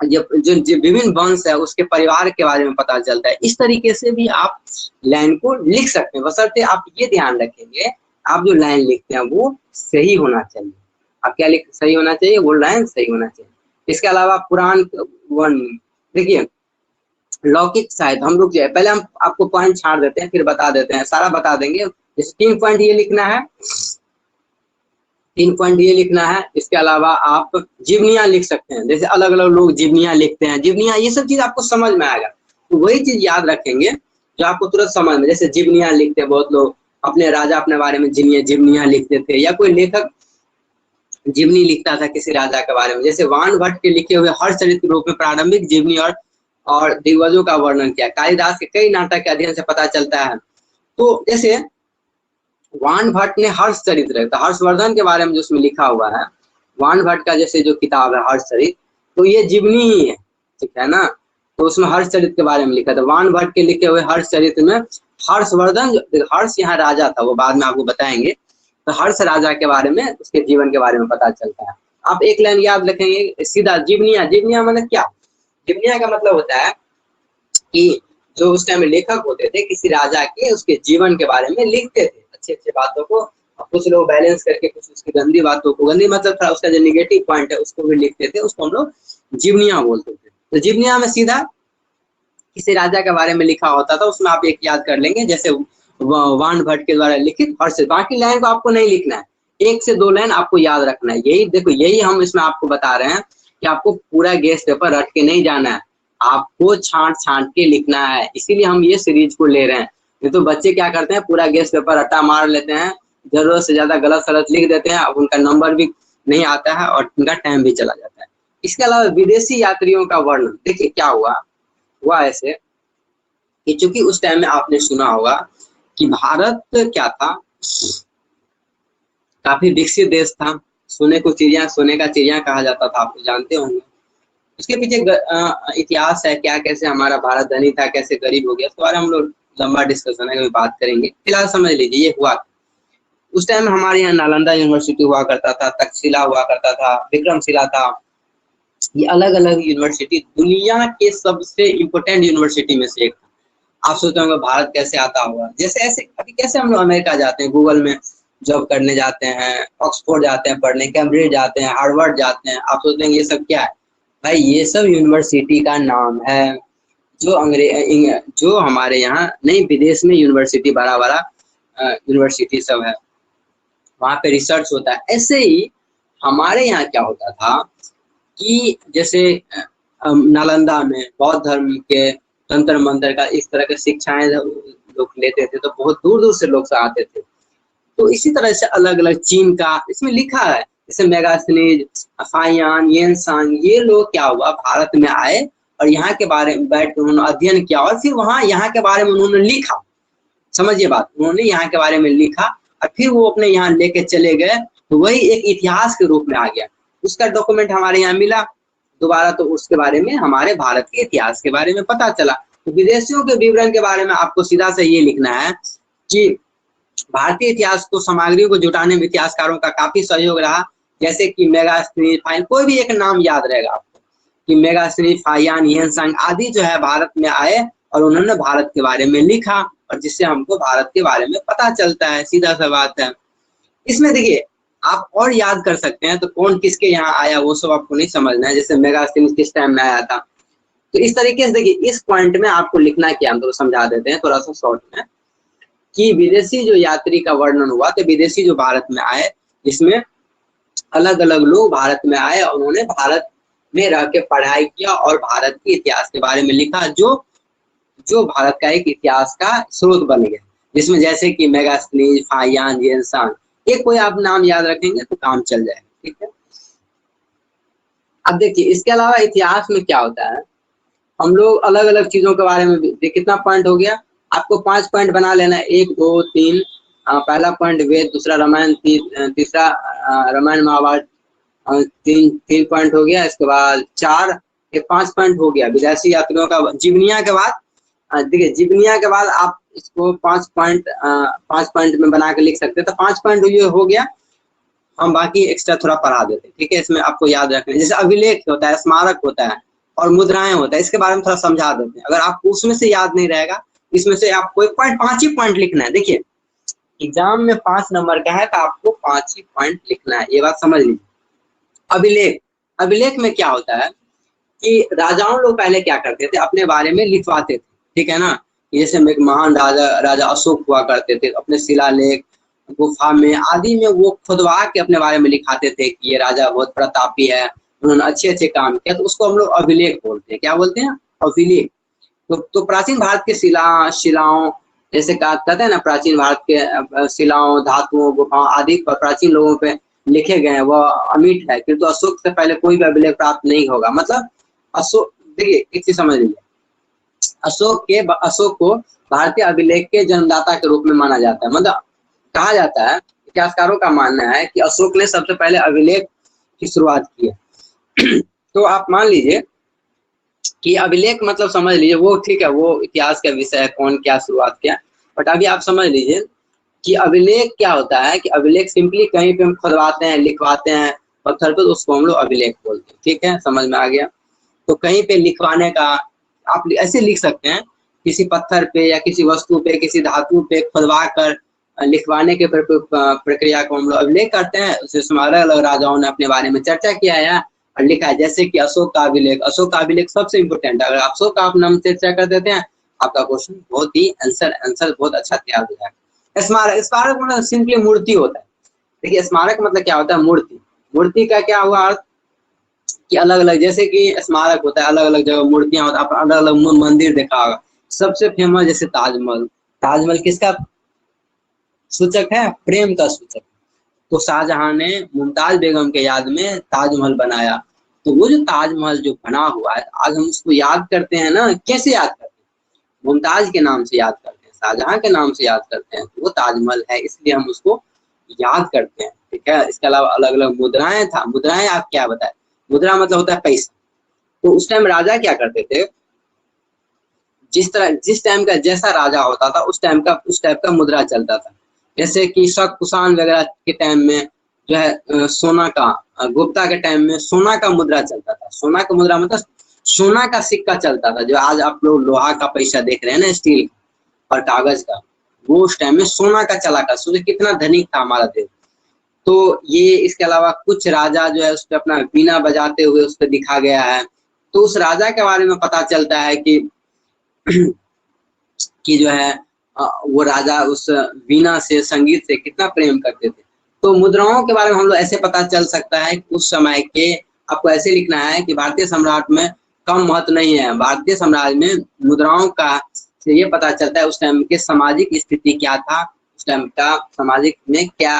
जो विभिन्न वंश है उसके परिवार के बारे में पता चलता है। इस तरीके से भी आप लाइन को लिख सकते हैं, बशर्ते आप ये ध्यान रखेंगे आप जो लाइन लिखते हैं वो सही होना चाहिए। आप क्या सही होना चाहिए, वो लाइन सही होना चाहिए। इसके अलावा पुराण देखिए लौकिक साहित्य, हम लोग जो है पहले हम आपको पॉइंट छाड़ देते हैं, फिर बता देते हैं, सारा बता देंगे। जैसे 3 पॉइंट ये लिखना है, 3 पॉइंट ये लिखना है। इसके अलावा आप जीवनियां लिख सकते हैं, जैसे अलग अलग लोग जीवनियां लिखते हैं, जीवनियां, ये सब चीज आपको समझ में आएगा। तो वही चीज याद रखेंगे जो आपको तुरंत समझ में, जैसे जीवनियां लिखते हैं बहुत लोग, अपने राजा अपने बारे में जीवनियां लिखते थे, या कोई लेखक जीवनी लिखता था किसी राजा के बारे में। जैसे वान भट्ट के लिखे हुए हरचरित रूप में प्रारंभिक जीवनी और दिग्गजों का वर्णन किया। कालिदास के कई नाटक के अध्ययन से पता चलता है तो जैसे वान भट्ट ने हर्षचरित्र, तो हर्षवर्धन के बारे में जो उसमें लिखा हुआ है, वान भट्ट का जैसे जो किताब है हर्षचरित्र, तो ये जीवनी ही है, ठीक है ना। तो उसमें हर्षचरित्र के बारे में लिखा था। वान भट्ट के लिखे हुए हर्षचरित्र में हर्षवर्धन, हर्ष यहाँ राजा था, वो बाद में आपको बताएंगे। तो हर्ष राजा के बारे में, उसके जीवन के बारे में पता चलता है। आप एक लाइन याद रखेंगे सीधा, जीवनिया। जीवनिया मतलब क्या? जीवनिया का मतलब होता है कि जो उस टाइम में लेखक होते थे किसी राजा के, उसके जीवन के बारे में लिखते थे, अच्छे अच्छे बातों को। कुछ लोग बैलेंस करके कुछ उसकी गंदी बातों को, गंदी मतलब था उसका जो निगेटिव पॉइंट है उसको भी लिखते थे, उसको हम लोग जीवनिया बोलते थे। तो जीवनिया में सीधा किसी राजा के बारे में लिखा होता था। उसमें आप एक याद कर लेंगे, जैसे वान भट्ट के द्वारा लिखित हर्ष, बाकी लाइन को आपको नहीं लिखना है, 1 से 2 लाइन आपको याद रखना है। यही देखो, यही हम इसमें आपको बता रहे हैं कि आपको पूरा गेस्ट पेपर रट के नहीं जाना है, आपको छांट छांट के लिखना है। इसीलिए हम ये सीरीज को ले रहे हैं। नहीं तो बच्चे क्या करते हैं, पूरा गेस्ट पेपर रट्टा मार लेते हैं, जरूरत से ज्यादा गलत सलत लिख देते हैं, अब उनका नंबर भी नहीं आता है और उनका टाइम भी चला जाता है। इसके अलावा विदेशी यात्रियों का वर्णन, देखिए क्या हुआ ऐसे कि चूंकि उस टाइम में आपने सुना होगा कि भारत क्या था, काफी विकसित देश था, सोने का चिड़िया कहा जाता था, आप जानते होंगे। उसके पीछे इतिहास है क्या, कैसे हमारा भारत धनी था, कैसे गरीब हो गया, इस बारे में हम लोग लंबा डिस्कशन है, कभी बात करेंगे। फिलहाल समझ लीजिए ये हुआ। उस टाइम हमारे यहाँ नालंदा यूनिवर्सिटी हुआ करता था, तक्षशिला हुआ करता था, विक्रमशिला था। ये अलग अलग यूनिवर्सिटी दुनिया के सबसे इम्पोर्टेंट यूनिवर्सिटी में से एक था। आप सोचते होंगे भारत कैसे आता होगा, जैसे ऐसे अभी कैसे हम लोग अमेरिका जाते हैं, गूगल में जॉब करने जाते हैं, ऑक्सफोर्ड जाते हैं पढ़ने, कैम्ब्रिज जाते हैं, हार्वर्ड जाते हैं। आप सोचते हैं ये सब क्या है? भाई ये सब यूनिवर्सिटी का नाम है, जो हमारे यहाँ नहीं, विदेश में यूनिवर्सिटी बड़ा बड़ा यूनिवर्सिटी सब है, वहाँ पे रिसर्च होता है। ऐसे ही हमारे यहाँ क्या होता था कि जैसे नालंदा में बौद्ध धर्म के तंत्र मंत्र का इस तरह के शिक्षाएं लोग लेते थे, तो बहुत दूर दूर से लोग आते थे। तो इसी तरह से अलग अलग चीन का इसमें लिखा है, जैसे मेगास्थनीज, फाहियान, येनसांग, ये लोग क्या हुआ, भारत में आए और यहाँ के बारे में बैठ कर उन्होंने अध्ययन किया और फिर वहाँ यहाँ के बारे में उन्होंने लिखा। समझिए बात, उन्होंने यहाँ के बारे में लिखा और फिर वो अपने यहाँ लेके चले गए, तो वही एक इतिहास के रूप में आ गया। उसका डॉक्यूमेंट हमारे यहाँ मिला दोबारा, तो उसके बारे में हमारे भारत के इतिहास के बारे में पता चला। तो विदेशियों के विवरण के बारे में आपको सीधा से ये लिखना है कि भारतीय इतिहास को, सामग्री को जुटाने में इतिहासकारों का काफी सहयोग रहा। जैसे कि मेगास्थनीज, फाहियान, कोई भी एक नाम याद रहेगा आपको कि मेगास्थनीज, फाहियान, येनसांग आदि जो है भारत में आए और उन्होंने भारत के बारे में लिखा, और जिससे हमको भारत के बारे में पता चलता है, सीधा सा बात है। इसमें देखिए आप और याद कर सकते हैं, तो कौन किसके यहाँ आया वो सब आपको नहीं समझना है, जैसे मेगास्थनीज किस टाइम में आया था। तो इस तरीके से देखिए इस पॉइंट में आपको लिखना क्या, हम तो समझा देते हैं थोड़ा सा शॉर्ट में, कि विदेशी जो यात्री का वर्णन हुआ, तो विदेशी जो भारत में आए, जिसमें अलग अलग लोग भारत में आए और उन्होंने भारत में रह के पढ़ाई किया और भारत के इतिहास के बारे में लिखा, जो भारत का एक इतिहास का स्रोत बन गया। जिसमें जैसे कि मेगास्थनीज, फाहियान, येनसांग, एक कोई आप नाम याद रखेंगे तो काम चल जाएगा, ठीक है। अब देखिए इसके अलावा इतिहास में क्या होता है, हम लोग अलग अलग चीजों के बारे में, कितना पॉइंट हो गया, आपको 5 पॉइंट बना लेना है, 1 2 3। पहला पॉइंट वेद, दूसरा रामायण, तीसरा रामायण महाभारत, 3 पॉइंट हो गया। इसके बाद 4, ये 5 पॉइंट हो गया। विदेशी यात्रियों का जीवनिया के बाद, देखिए जीवनिया के बाद आप इसको 5 पॉइंट में बना के लिख सकते हैं। तो 5 पॉइंट ये हो गया, हम बाकी एक्स्ट्रा थोड़ा पढ़ा देते हैं, ठीक है। इसमें आपको याद रखना है, जैसे अभिलेख होता है, स्मारक होता है और मुद्राएं होता है, इसके बारे में थोड़ा समझा देते हैं। अगर आपको उसमें से याद नहीं रहेगा, इसमें से आपको 5 ही पॉइंट लिखना है। देखिए एग्जाम में 5 नंबर का है, तो आपको 5 ही पॉइंट लिखना है, ये बात समझ लीजिए। अभिलेख में क्या होता है कि राजाओं लोग पहले क्या करते थे, अपने बारे में लिखवाते थे, ठीक है ना। जैसे एक महान राजा अशोक हुआ करते थे, अपने शिलालेख, गुफा में आदि में वो खुदवा के अपने बारे में लिखाते थे कि ये राजा बहुत प्रतापी है, उन्होंने अच्छे अच्छे काम किया, तो उसको हम लोग अभिलेख बोलते हैं। क्या बोलते हैं? अभिलेख। तो प्राचीन भारत के शिलाओं, जैसे कहते हैं ना, प्राचीन भारत के शिलाओं, धातुओं, गुफाओं आदि पर प्राचीन लोगों पे लिखे गए हैं, वह अमिट है, किंतु अशोक से पहले कोई भी अभिलेख प्राप्त नहीं होगा। मतलब अशोक, देखिए एक चीज समझ लीजिए, अशोक को भारतीय अभिलेख के जन्मदाता के रूप में माना जाता है। मतलब कहा जाता है, इतिहासकारों का मानना है कि अशोक ने सबसे पहले अभिलेख की शुरुआत की है। तो आप मान लीजिए कि अभिलेख मतलब समझ लीजिए, वो ठीक है, वो इतिहास का विषय है, कौन क्या शुरुआत किया, बट अभी आप समझ लीजिए कि अभिलेख क्या होता है। कि अभिलेख सिंपली कहीं पे हम खुदवाते हैं, लिखवाते हैं पत्थर पे, तो उसको हम लोग अभिलेख बोलते हैं। ठीक है, समझ में आ गया। तो कहीं पे लिखवाने का आप ऐसे लिख सकते हैं, किसी पत्थर पे या किसी वस्तु पे, किसी धातु पे खुदवा कर लिखवाने के प्रक्रिया को हम लोग अभिलेख करते हैं। उसमें अलग अलग राजाओं ने अपने बारे में चर्चा किया है और लिखा है, जैसे कि अशोक का अभिलेख। अशोक का अभिलेख सबसे इंपोर्टेंट है। अगर अशोक का आप नाम से चर्चा कर देते हैं, आपका क्वेश्चन बहुत ही आंसर बहुत अच्छा तैयार हो जाएगा। स्मारक, स्मारक मतलब सिंपली मूर्ति होता है। देखिए स्मारक मतलब क्या होता है, मूर्ति। मूर्ति का क्या हुआ अर्थ कि अलग अलग, जैसे कि स्मारक होता है, अलग अलग जगह मूर्तियां होता है, आप अलग अलग मंदिर देखा होगा। सबसे फेमस जैसे ताजमहल। ताजमहल किसका सूचक है, प्रेम का सूचक। तो शाहजहां ने मुमताज बेगम के याद में ताजमहल बनाया। तो वो जो ताजमहल जो बना हुआ है, आज हम उसको याद करते हैं ना, कैसे याद करते हैं, मुमताज के नाम से याद करते हैं, शाहजहां के नाम से याद करते हैं। तो वो ताजमहल है, इसलिए हम उसको याद करते हैं। ठीक है, इसके अलावा अलग अलग मुद्राएं था। मुद्राएं आप क्या बताए, मुद्रा मतलब होता है पैसा। तो उस टाइम राजा क्या करते थे, जिस टाइम का जैसा राजा होता था उस टाइप का मुद्रा चलता था। जैसे कि शक कुषाण वगैरह के टाइम में जो है सोना का, गुप्ता के टाइम में सोना का मुद्रा चलता था। सोना का मुद्रा मतलब सोना का सिक्का चलता था। जो आज आप लोग लोहा का पैसा देख रहे हैं ना, स्टील और कागज का, वो उस टाइम में सोना का चला था। सोचिए कितना धनिक था हमारा देश। तो ये, इसके अलावा कुछ राजा जो है उस पर अपना बीना बजाते हुए उस पर दिखा गया है। तो उस राजा के बारे में पता चलता है कि कि जो है वो राजा उस वीणा से, संगीत से कितना प्रेम करते थे। तो मुद्राओं के बारे में हम लोग ऐसे पता चल सकता है कि उस समय के, आपको ऐसे लिखना है कि भारतीय सम्राट में कम महत्व नहीं है। भारतीय साम्राज्य में मुद्राओं का से ये पता चलता है उस टाइम के सामाजिक स्थिति क्या था, उस टाइम का सामाजिक में क्या,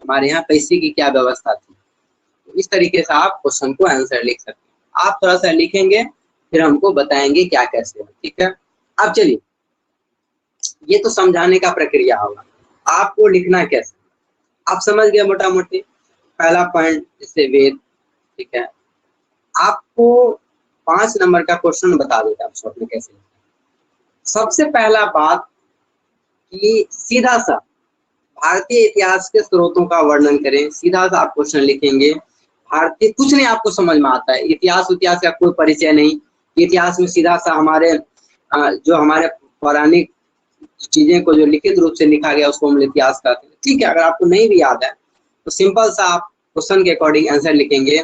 हमारे यहाँ पैसे की क्या व्यवस्था थी। तो इस तरीके से आप क्वेश्चन को आंसर लिख सकते हैं। आप थोड़ा सा लिखेंगे, फिर हमको बताएंगे क्या कैसे है। ठीक है, अब चलिए, ये तो समझाने का प्रक्रिया होगा, आपको लिखना कैसे, आप समझ गए मोटा मोटी। पहला पॉइंट जैसे वेद। ठीक है, आपको 5 नंबर का क्वेश्चन बता देता हूँ शॉर्ट में कैसे। सबसे पहला बात कि सीधा सा भारतीय इतिहास के स्रोतों का वर्णन करें। सीधा सा आप क्वेश्चन लिखेंगे। भारतीय, कुछ नहीं आपको समझ में आता है, इतिहास का कोई परिचय नहीं। इतिहास में सीधा सा हमारे जो हमारे पौराणिक चीजें को जो लिखित रूप से लिखा गया उसको हम इतिहास कहते हैं। ठीक है, अगर आपको नहीं भी याद है तो सिंपल सा आप क्वेश्चन के अकॉर्डिंग आंसर लिखेंगे।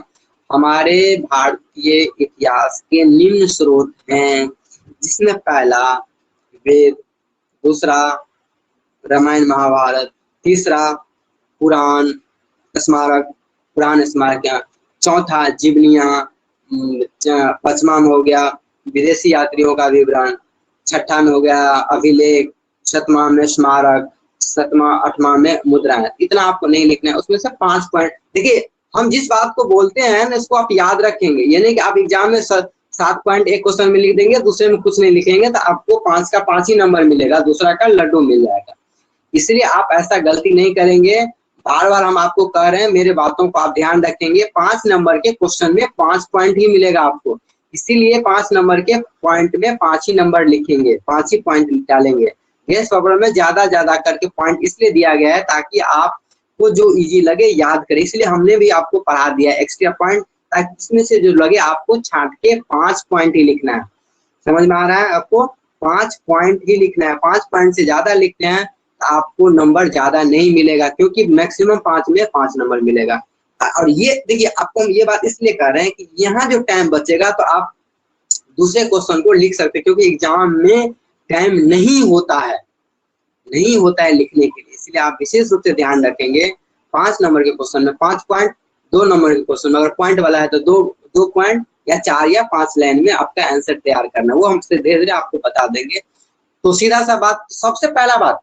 हमारे भारतीय इतिहास के निम्न स्रोत हैं, जिसमें पहला वेद, दूसरा रामायण महाभारत, तीसरा पुराण स्मारक, पुराण स्मारक, चौथा जीवनियां, पांचवा में हो गया विदेशी यात्रियों का विवरण, छठा में हो गया अभिलेख, सातवां में स्मारक, सातवां आठवां में मुद्राएं। इतना आपको नहीं लिखना है, उसमें से 5 पॉइंट। देखिए हम जिस बात को बोलते हैं ना, इसको आप याद रखेंगे। ये नहीं कि आप एग्जाम में 7 पॉइंट एक क्वेश्चन में लिख देंगे, दूसरे में कुछ नहीं लिखेंगे, तो आपको 5 का 5 ही नंबर मिलेगा, दूसरा का लड्डू मिल जाएगा। इसलिए आप ऐसा गलती नहीं करेंगे। बार बार हम आपको कह रहे हैं, मेरे बातों को आप ध्यान रखेंगे। 5 नंबर के क्वेश्चन में 5 पॉइंट ही मिलेगा आपको, इसीलिए 5 नंबर के पॉइंट में 5 ही नंबर लिखेंगे, 5 ही पॉइंट डालेंगे। इस प्रॉब्लम में ज्यादा करके पॉइंट इसलिए दिया गया है ताकि आपको जो इजी लगे याद करें। इसलिए हमने भी आपको पढ़ा दिया एक्स्ट्रा पॉइंट, ताकि इसमें से जो लगे आपको छांट के 5 पॉइंट ही लिखना है। समझ में आ रहा है आपको, 5 पॉइंट ही लिखना है। 5 पॉइंट से ज्यादा लिखते हैं तो आपको नंबर ज्यादा नहीं मिलेगा, क्योंकि मैक्सिमम 5 में 5 नंबर मिलेगा। और ये देखिए, आपको हम ये बात इसलिए कर रहे हैं कि यहाँ जो टाइम बचेगा तो आप दूसरे क्वेश्चन को लिख सकते हैं, क्योंकि एग्जाम में टाइम नहीं होता है लिखने के लिए। इसलिए आप विशेष रूप से ध्यान रखेंगे। 5 नंबर के क्वेश्चन में 5 पॉइंट, 2 नंबर के क्वेश्चन में अगर पॉइंट वाला है तो 2 पॉइंट, या 4 या 5 लाइन में आपका आंसर तैयार करना, वो हमसे धीरे धीरे आपको बता देंगे। तो सीधा सा बात, सबसे पहला बात,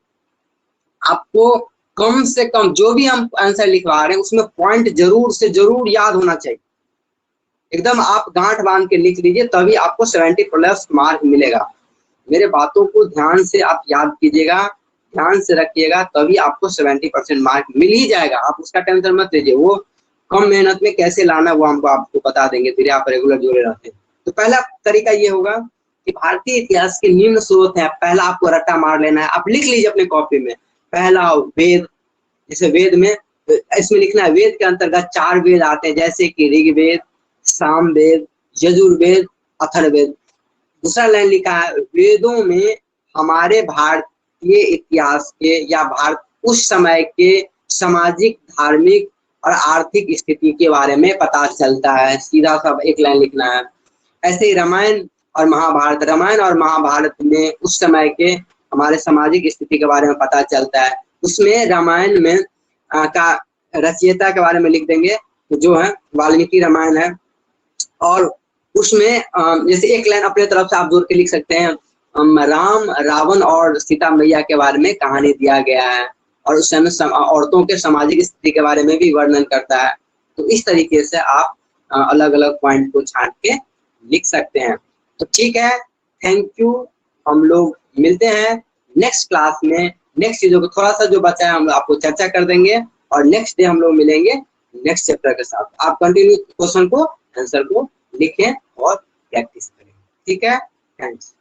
आपको कम से कम जो भी हम आंसर लिखवा रहे हैं उसमें पॉइंट जरूर से जरूर याद होना चाहिए। एकदम आप गांठ बांध के लिख लीजिए, तभी आपको 70 प्लस मार्क मिलेगा। मेरे बातों को ध्यान से आप याद कीजिएगा, ध्यान से रखिएगा, तभी आपको 70% मार्क मिल ही जाएगा। आप उसका टेंशन मत लीजिए, वो कम मेहनत में कैसे लाना वो हमको आपको बता देंगे, धीरे आप रेगुलर जुड़े रहते हैं। तो पहला तरीका ये होगा कि भारतीय इतिहास के निम्न स्रोत है, पहला आपको रट्टा मार लेना है। आप लिख लीजिए अपने कॉपी में, पहला वेद, जैसे वेद में इसमें लिखना है वेद के अंतर्गत 4 वेद आते हैं, जैसे कि ऋग्वेद, सामवेद, यजुर्वेद, अथर्ववेद। दूसरा लाइन लिखा है वेदों में हमारे भारतीय इतिहास के या भारत उस समय के सामाजिक, धार्मिक और आर्थिक स्थिति के बारे में पता चलता है। सीधा सा एक लाइन लिखना है। ऐसे ही रामायण और महाभारत, रामायण और महाभारत में उस समय के हमारे सामाजिक स्थिति के बारे में पता चलता है। उसमें रामायण में का रचयिता के बारे में लिख देंगे जो है वाल्मीकि रामायण है, और उसमें जैसे एक लाइन अपने तरफ से आप जोड़ के लिख सकते हैं, राम, रावण और सीता मैया के बारे में कहानी दिया गया है, और उस समय औरतों के सामाजिक स्थिति के बारे में भी वर्णन करता है। तो इस तरीके से आप अलग अलग पॉइंट को छांट के लिख सकते हैं। तो ठीक है, थैंक यू। हम लोग मिलते हैं नेक्स्ट क्लास में। नेक्स्ट चीजों को थोड़ा सा जो बचा है हम आपको चर्चा कर देंगे, और नेक्स्ट डे हम लोग मिलेंगे नेक्स्ट चैप्टर के साथ। आप कंटिन्यू क्वेश्चन को, आंसर को लिखें और प्रैक्टिस करें। ठीक है, थैंक्स।